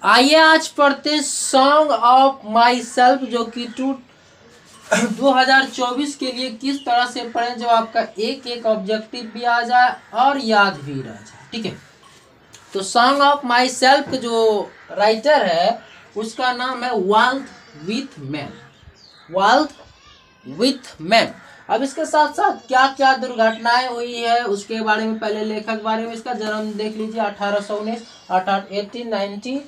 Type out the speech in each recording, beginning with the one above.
आइए आज पढ़ते सॉन्ग ऑफ माई सेल्फ, जो कि 2024 के लिए किस तरह से पढ़ें जो आपका एक एक ऑब्जेक्टिव भी आ जाए और याद भी रह जाए। ठीक है, तो सॉन्ग ऑफ माई सेल्फ जो राइटर है उसका नाम है Walt Whitman. Walt Whitman. अब इसके साथ साथ क्या क्या दुर्घटनाएं हुई है उसके बारे में, पहले लेखक बारे में, इसका जन्म देख लीजिए 1819 अर्थात 1890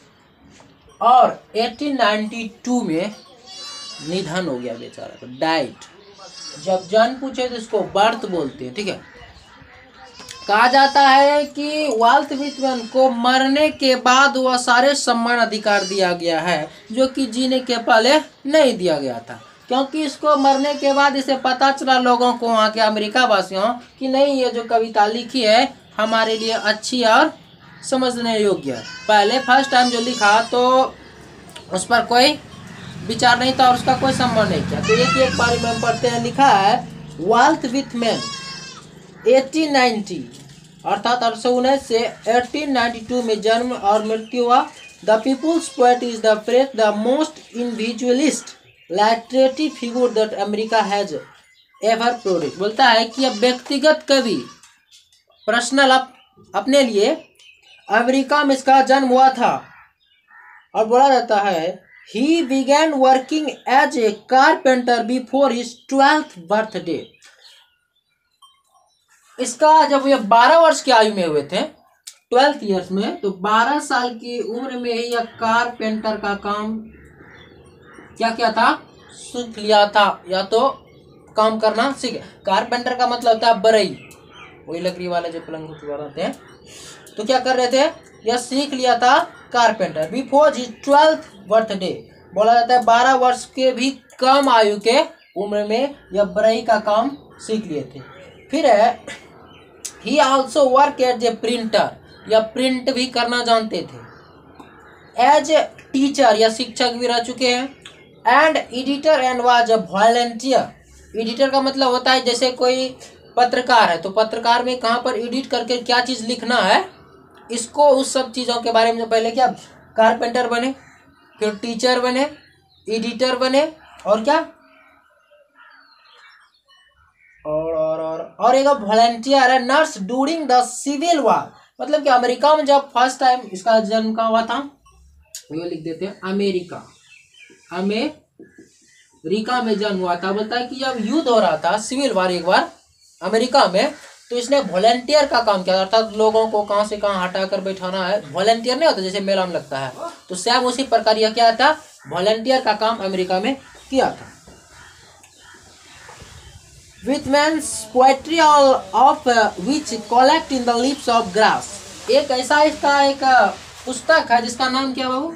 और 1892 में निधन हो गया बेचारा, तो डाइट। जब जन्म पूछे तो इसको बर्थ बोलते हैं। ठीक है, कहा जाता है कि वाल्थ विथमैन को मरने के बाद वह सारे सम्मान अधिकार दिया गया है जो कि जीने के पहले नहीं दिया गया था, क्योंकि इसको मरने के बाद इसे पता चला लोगों को, वहाँ के अमेरिका वासियों, कि नहीं ये जो कविता लिखी है हमारे लिए अच्छी और समझने योग्य है। पहले फर्स्ट टाइम जो लिखा तो उस पर कोई विचार नहीं था और उसका कोई सम्मान नहीं किया। तो एक बार में पढ़ते हैं, लिखा है वाल्थ विथमैन 1890 अर्थात 1819 से 1892 में जन्म और मृत्यु हुआ। The people's poet is the fret the most individualist literary figure that America has ever produced. बोलता है कि अब व्यक्तिगत कवि, पर्सनल अपने लिए अमेरिका में इसका जन्म हुआ था। और बोला जाता है he began working as a carpenter before his 12th birthday. इसका जब ये 12 वर्ष की आयु में हुए थे, 12th ईयर्स में, तो 12 साल की उम्र में ही यह कारपेंटर का काम क्या था, सीख लिया था, या तो काम करना सीख। कारपेंटर का मतलब होता है बरई, वही लकड़ी वाले जो पलंग बनाते हैं। तो क्या कर रहे थे, यह सीख लिया था carpenter before his 12th birthday. बोला जाता है 12 वर्ष के भी कम आयु के उम्र में यह बरई का काम सीख लिए थे। फिर है he also work as a printer, या प्रिंट भी करना जानते थे। एज ए टीचर, या शिक्षक भी रह चुके हैं। And editor and was a volunteer. Editor का मतलब होता है जैसे कोई पत्रकार है, तो पत्रकार में कहाँ पर एडिट करके क्या चीज़ लिखना है, इसको उस सब चीज़ों के बारे में पहले क्या कारपेंटर बने, फिर टीचर बने, एडिटर बने, और क्या और एक वॉलंटियर है, nurse during the civil war. मतलब कि अमेरिका में जब फर्स्ट टाइम इसका जन्म का हुआ था, ये लिख देते हैं अमेरिका में जन्म हुआ था। बोलता है कि जब युद्ध हो रहा था, सिविल वॉर एक बार अमेरिका में, तो इसने वॉलंटियर का काम किया, अर्थात लोगों को कहाँ से कहाँ हटा कर बैठाना है। वॉलंटियर नहीं होता जैसे मेला में लगता है, तो सेम उसी प्रकार यह क्या था, वॉलंटियर का काम अमेरिका में किया था। Whitman's poetry of which collect in the leaves of grass. एक ऐसा इसका एक पुस्तक है जिसका नाम क्या बाबू,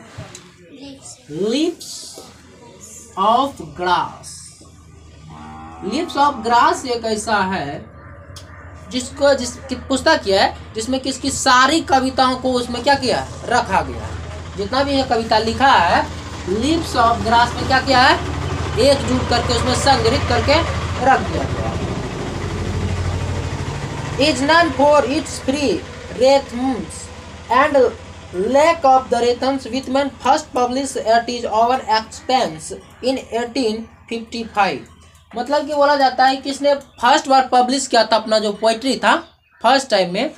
leaves of grass. Leaves of grass एक ऐसा है जिसकी पुस्तक है जिसमें किसकी सारी कविताओं को उसमें क्या किया, रखा गया है। जितना भी यह कविता लिखा है लिप्स ऑफ ग्रास में क्या किया है, एकजुट करके उसमें संग्रहित करके रख दिया गया। Is non for its free rhythms and lack of the rhythms, Whitman first published at his own expense in 1855। मतलब कि बोला जाता है कि इसने फर्स्ट बार पब्लिश किया था अपना जो पोइट्री था फर्स्ट टाइम में,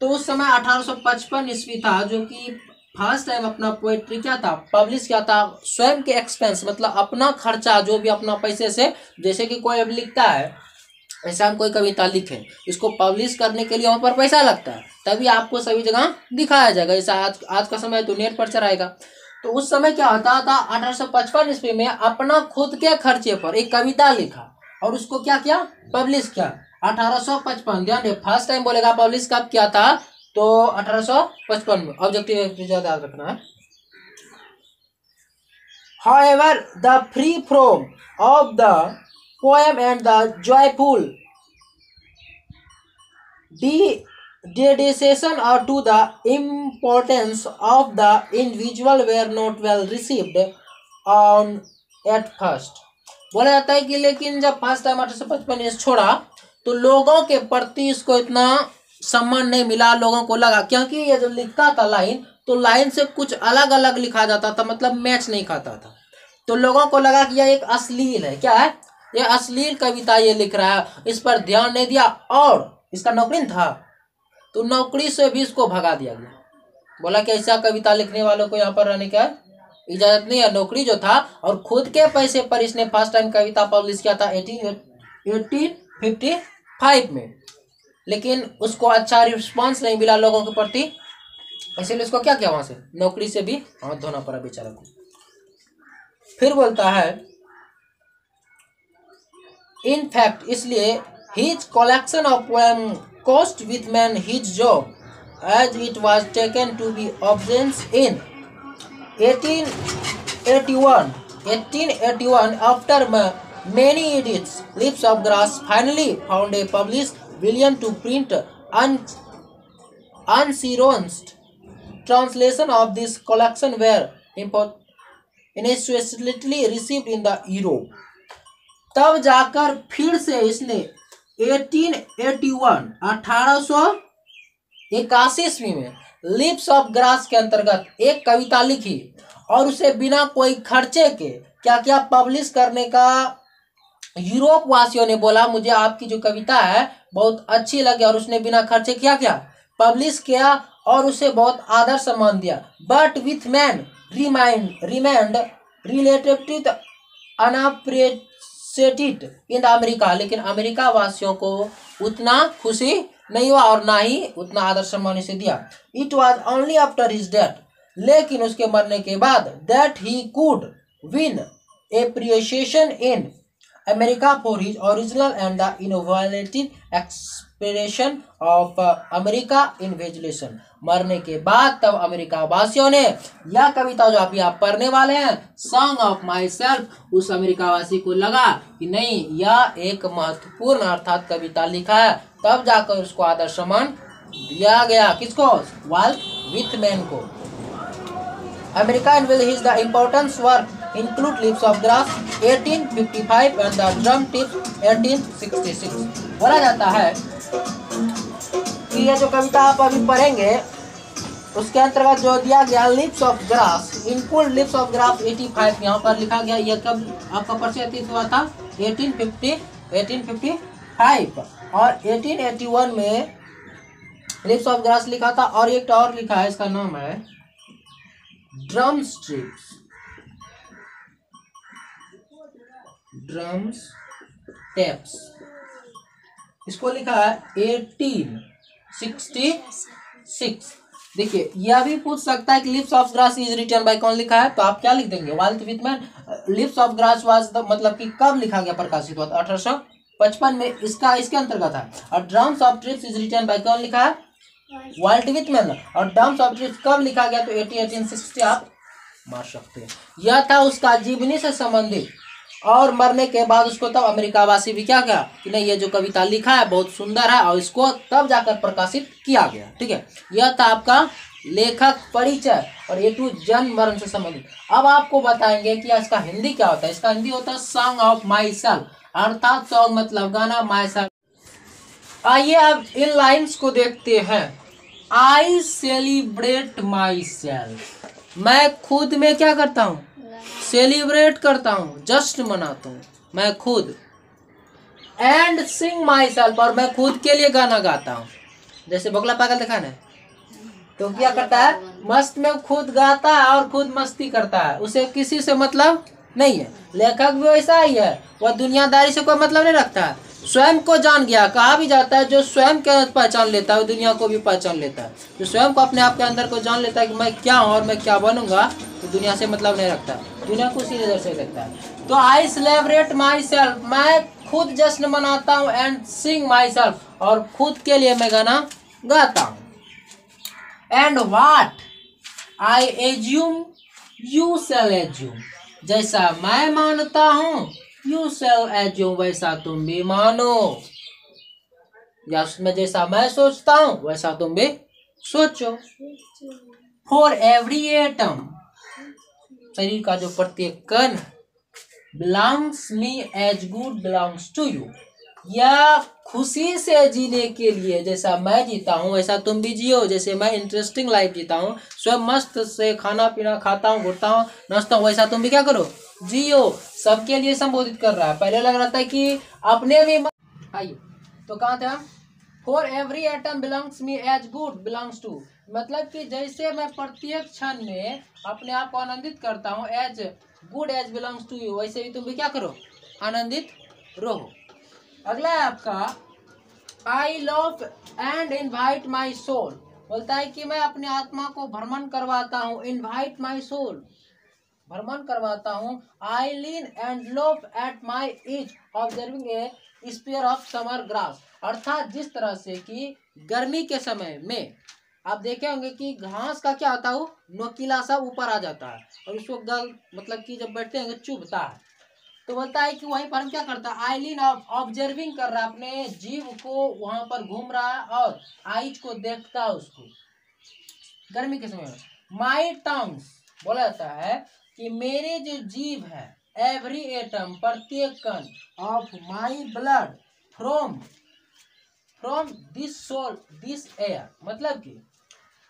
तो उस समय 1855 ईस्वी था, जो कि फर्स्ट टाइम अपना पोइट्री क्या था, पब्लिश किया था स्वयं के एक्सपेंस, मतलब अपना खर्चा, जो भी अपना पैसे से। जैसे कि कोई अब लिखता है, ऐसा हम कोई कविता लिखे, इसको पब्लिश करने के लिए वहाँ पर पैसा लगता है, तभी आपको सभी जगह दिखाया जाएगा। जैसा आज का समय तो नेट पर चलाएगा। तो उस समय क्या होता था, 1855 ईस्वी में अपना खुद के खर्चे पर एक कविता लिखा और उसको क्या किया, पब्लिश किया 1855। ध्यान दे, फर्स्ट टाइम बोलेगा पब्लिश कब किया था, तो 1855 में। ऑब्जेक्टिव याद रखना है। However, the free form of the poem and the joyful dedication to the importance of the individual were not well received on at first। बोला जाता है कि लेकिन जब फर्स्ट टाइम 1855 छोड़ा तो लोगों के प्रति इसको इतना सम्मान नहीं मिला। लोगों को लगा, क्योंकि ये जो लिखता था लाइन तो लाइन से कुछ अलग अलग लिखा जाता था, मतलब मैच नहीं खाता था। तो लोगों को लगा कि यह एक अश्लील है, क्या है, यह अश्लील कविता ये लिख रहा है, इस पर ध्यान नहीं दिया और इसका नौकरी था, तो नौकरी से भी इसको भगा दिया गया। बोला कि ऐसा कविता लिखने वालों को यहाँ पर रहने का इजाजत नहीं है। नौकरी जो था, और खुद के पैसे पर इसने फर्स्ट टाइम कविता पब्लिश किया था 1855 में, लेकिन उसको अच्छा रिस्पांस नहीं मिला लोगों के प्रति, इसीलिए उसको क्या किया, वहां से नौकरी से भी हाथ धोना पड़ा बेचारा को। फिर बोलता है इन फैक्ट, इसलिए his collection of poem cost with man his job, as it was taken to be obscene in 1881 after many edits. Lips of Grass finally found a published William to print unseronced translation of this collection were initially received in the Europe. तब जाकर फिर से इसने 1881 में lips of grass के अंतर्गत एक कविता लिखी और उसे बिना कोई खर्चे के क्या क्या पब्लिश करने का यूरोप वासियों ने बोला मुझे आपकी जो कविता है बहुत अच्छी लगी, और उसने बिना खर्चे क्या क्या पब्लिश किया और उसे बहुत आदर सम्मान दिया। But Whitman remained relatively unappreciated in the America, लेकिन अमेरिका वासियों को उतना खुशी नहीं हुआ और ना ही उतना आदर सम्मान इसे दिया। It was only after his death, लेकिन उसके मरने के बाद that he could win appreciation in America for his original and the innovative expression of America इन्वेजुलेशन। मरने के बाद तब अमेरिका वासियों ने यह कविता जो अभी आप पढ़ने वाले हैं सॉन्ग ऑफ माई सेल्फ, उस अमेरिका वासी को लगा कि नहीं यह एक महत्वपूर्ण अर्थात कविता लिखा है, तब जाकर उसको आदर सम्मान दिया गया। किसको? वाल्ट विथमैन को। America in his the importance work include lips of grass 1855 and the drum tips 1866। बोला जाता है कि ये जो कविता आप अभी पढ़ेंगे उसके अंतर्गत जो दिया गया lips of grass, include lips of grass 85 यहाँ पर लिखा गया। यह कब आपका परिचय हुआ था? 1855 और 1881 में लिप्स ऑफ ग्रास लिखा था। और एक और लिखा है, इसका नाम है ड्रम टेप्स, इसको लिखा है 1866। देखिए यह भी पूछ सकता है कि Leaves of Grass is written by कौन लिखा है, तो आप क्या लिख देंगे? Walt Whitman. Leaves of Grass was मतलब कि कब लिखा गया, प्रकाशित हुआ 1855 में, इसका इसके अंतर्गत है। और drums of trips is written by कौन लिखा है? Walt Whitman. और ड्रम्स ऑफ ट्रिप्स कब लिखा गया, तो 1860 आप मार सकते हैं। यह था उसका जीवनी से संबंधित, और मरने के बाद उसको तब अमेरिका वासी भी क्या कहा कि नहीं ये जो कविता लिखा है बहुत सुंदर है, और इसको तब जाकर प्रकाशित किया गया। ठीक है, यह था आपका लेखक परिचय और ये टू जन्म मरण से संबंधित। अब आपको बताएंगे कि इसका हिंदी क्या होता है। इसका हिंदी होता है सॉन्ग ऑफ माई सेल्फ, अर्थात सॉन्ग मतलब गाना, माई सेल्फ। आइए अब इन लाइन्स को देखते हैं। आई सेलिब्रेट माई सेल्फ, मैं खुद में क्या करता हूँ? सेलिब्रेट करता हूँ, जश्न मनाता हूँ मैं खुद। एंड सिंग माई सेल्फ, और मैं खुद के लिए गाना गाता हूँ। जैसे बगला पागल देखा ना, तो क्या करता है? मस्त में खुद गाता है और खुद मस्ती करता है, उसे किसी से मतलब नहीं है। लेखक भी वैसा ही है, वह दुनियादारी से कोई मतलब नहीं रखता है, स्वयं को जान गया। कहा भी जाता है जो स्वयं को पहचान लेता है वो दुनिया को भी पहचान लेता है। जो स्वयं को अपने आप के अंदर को जान लेता है कि मैं क्या हूँ और मैं क्या बनूंगा, तो दुनिया से मतलब नहीं रखता, दुनिया को उसी नजर से देखता है। तो आई सेलिब्रेट माई सेल्फ, मैं खुद जश्न मनाता हूँ। एंड सिंग माई सेल्फ, और खुद के लिए मैं गाना गाता हूँ। And what I assume you shall assume, जैसा मैं मानता हूँ यू शैल एज्यूम, वैसा तुम भी मानो। या उसमें जैसा मैं सोचता हूँ वैसा तुम भी सोचो। फॉर एवरी एटम, शरीर का जो प्रत्येक कण, belongs me as good belongs to you, यह खुशी से जीने के लिए जैसा मैं जीता हूँ वैसा तुम भी जियो। जैसे मैं इंटरेस्टिंग लाइफ जीता हूँ, स्वयं मस्त से खाना पीना खाता हूँ, घूरता हूँ, नाचता हूँ, वैसा तुम भी क्या करो, जियो। सबके लिए संबोधित कर रहा है। पहले लग रहा था कि अपने भी आइए तो कहाँ थे हम। For every atom belongs me as good belongs to, मतलब कि जैसे मैं प्रत्येक क्षण में अपने आप को आनंदित करता हूँ, as good as belongs to you, वैसे भी तुम भी क्या करो, आनंदित रहो। अगला है आपका I love and invite my soul, बोलता है कि मैं अपने आत्मा को भ्रमण करवाता हूँ, इनवाइट माई सोल, भ्रमण करवाता हूँ। I lean and loaf at my ease observing a spear of summer grass, अर्थात जिस तरह से कि गर्मी के समय में आप देखे होंगे कि घास का क्या होता है, नोकीला सा ऊपर आ जाता है और उसको गल मतलब कि जब बैठते हैं चुभता है। तो बोलता है कि वहीं पर हम क्या करता है, आइलिन ऑब्जर्विंग कर रहा है, अपने जीव को वहां पर घूम रहा है और आइज को देखता है उसको गर्मी के समय में। माई टंग्स, बोला जाता है कि मेरे जो जीव है, एवरी एटम, प्रत्येक कण, of my blood from from this soil this air, मतलब कि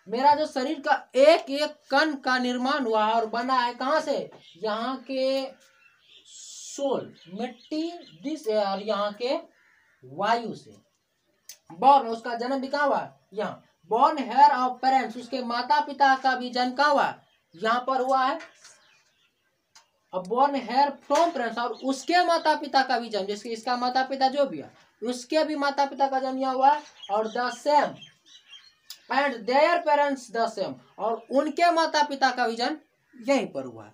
मेरा जो शरीर का एक एक कण का निर्माण हुआ और बना है कहाँ से, यहाँ के सोल मिट्टी, दिस एयर यहाँ के वायु से। बॉर्न, उसका जन्म भी कहाँ हुआ, यहाँ। बॉर्न हेयर ऑफ पेरेंट्स, उसके माता पिता का भी जन्म कहाँ हुआ, यहाँ पर हुआ है। अब बॉर्न हेयर फ्रॉम पेरेंट्स, और उसके माता पिता का भी जन्म, जैसे इसका माता पिता जो भी है उसके भी माता पिता का जन्म यहाँ हुआ। और the same and their parents the same, और उनके माता पिता का भी जन्म यहीं पर हुआ।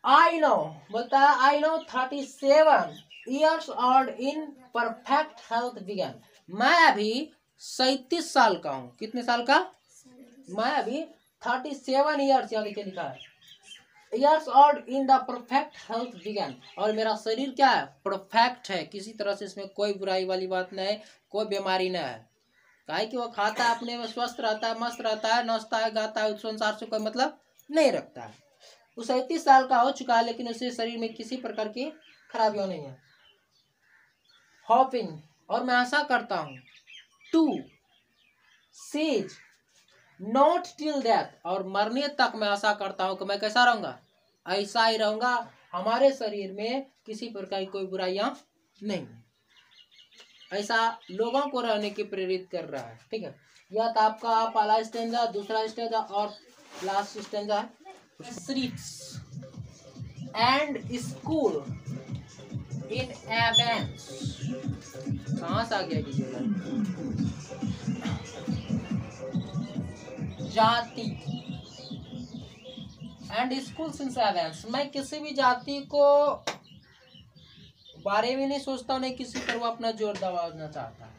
आई नो, बोलता है I now 37 years old in perfect health begin, मैं अभी 37 साल का हूँ। कितने साल का, मैं अभी 37 ईयर्स यहाँ नीचे लिखा है, years old in the perfect health begin, और मेरा शरीर क्या है, परफेक्ट है, किसी तरह से इसमें कोई बुराई वाली बात नहीं है, कोई बीमारी नहीं है। काहे कि वो खाता है, अपने में स्वस्थ रहता है, मस्त रहता है, नाचता है, गाता है, उस संसार से कोई मतलब नहीं रखता है। वो 37 साल का हो चुका है लेकिन उसे शरीर में किसी प्रकार की खराबियां नहीं है। हॉपिंग, और मैं आशा करता हूँ, to cease not till death, और मरने तक मैं आशा करता हूँ कि मैं कैसा रहूंगा, ऐसा ही रहूंगा, हमारे शरीर में किसी प्रकार की कोई बुराइयां नहीं, ऐसा लोगों को रहने की प्रेरित कर रहा है। ठीक है, यह था आपका पहला स्टेंजा, दूसरा स्टेंजा और लास्ट स्टेंजा है। Streets and school in Athens, कहाँ से आ गया कीजिएगा, जाति एंड स्कूल इन Athens, मैं किसी भी जाति को बारे में नहीं सोचता हूँ, नहीं किसी पर वो अपना जोर दबाना चाहता है।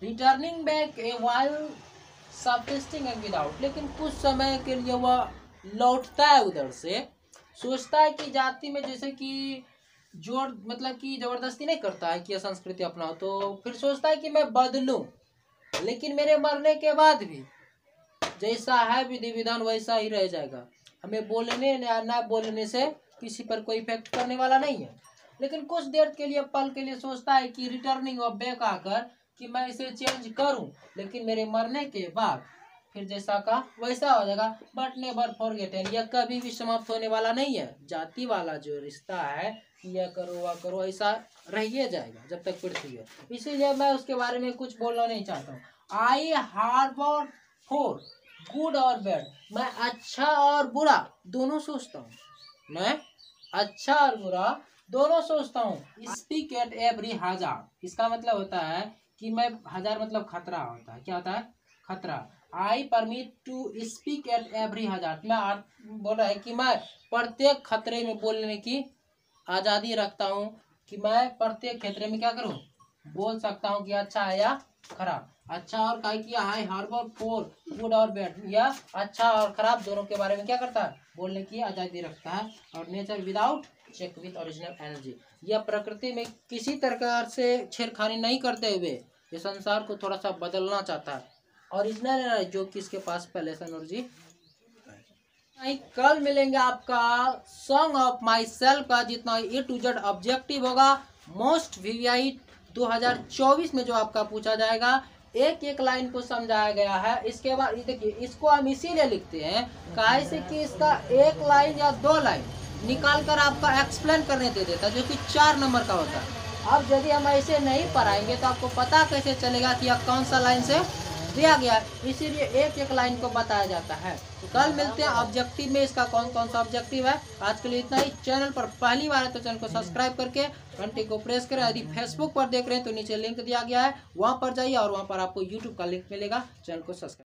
Returning back a while subsisting and without, लेकिन कुछ समय के लिए वह लौटता है उधर से, सोचता है कि जाति में जैसे कि जोर मतलब कि जबरदस्ती नहीं करता है कि संस्कृति अपनाओ, तो फिर सोचता है कि मैं बदलूं, लेकिन मेरे मरने के बाद भी जैसा है विधि विधान वैसा ही रह जाएगा। हमें बोलने ना बोलने से किसी पर कोई इफेक्ट करने वाला नहीं है। लेकिन कुछ देर के लिए, पल के लिए सोचता है कि रिटर्निंग ऑफ बैक आकर कि मैं इसे चेंज करूं, लेकिन मेरे मरने के बाद फिर जैसा का वैसा हो जाएगा। बट नेवर फॉरगेट, यह कभी भी समाप्त होने वाला नहीं है। जाति वाला जो रिश्ता है, यह करो वह करो, ऐसा रहिए जाएगा जब तक पृथ्वी है। इसीलिए मैं उसके बारे में कुछ बोलना नहीं चाहता हूँ। आई हार्बर फॉर गुड और बैड, मैं अच्छा और बुरा दोनों सोचता हूँ, मैं अच्छा और बुरा दोनों सोचता हूँ। स्पीक एट एवरी हजार, इसका मतलब होता है कि मैं, हजार मतलब खतरा होता है, क्या होता है, खतरा। I permit to speak at every hazard, मैं बोल रहा है कि मैं प्रत्येक खतरे में बोलने की आज़ादी रखता हूँ, कि मैं प्रत्येक खतरे में क्या करूँ, बोल सकता हूँ कि अच्छा है या खराब। अच्छा और काय किया, आई हार्बर फॉर गुड और बैड, यह अच्छा और खराब दोनों के बारे में क्या करता है, बोलने की आज़ादी रखता है। और nature without check with original energy, यह प्रकृति में किसी प्रकार से छेड़खानी नहीं करते हुए ये संसार को थोड़ा सा बदलना चाहता है, ओरिजिनल एनर्जी जो कि इसके पास पहले से एनर्जी। कल मिलेंगे आपका सॉन्ग ऑफ माई सेल्फ का जितना ए टू जेड ऑब्जेक्टिव होगा, मोस्ट वीवीआई 2024 में जो आपका पूछा जाएगा। एक एक लाइन को समझाया गया है। इसके बाद देखिए, इसको हम इसीलिए लिखते हैं काहे से कि इसका एक लाइन या 2 लाइन निकाल कर आपका एक्सप्लेन करने दे देता है, जो कि 4 नंबर का होता है। अब यदि हम ऐसे नहीं पढ़ाएंगे तो आपको पता कैसे चलेगा कि यह कौन सा लाइन से दिया गया है। इसीलिए एक एक लाइन को बताया जाता है। तो कल मिलते हैं ऑब्जेक्टिव में, इसका कौन कौन सा ऑब्जेक्टिव है। आज के लिए इतना ही। चैनल पर पहली बार है तो चैनल को सब्सक्राइब करके घंटी को प्रेस करें। यदि फेसबुक पर देख रहे हैं तो नीचे लिंक दिया गया है, वहां पर जाइए और वहां पर आपको यूट्यूब का लिंक मिलेगा। चैनल को सब्सक्राइब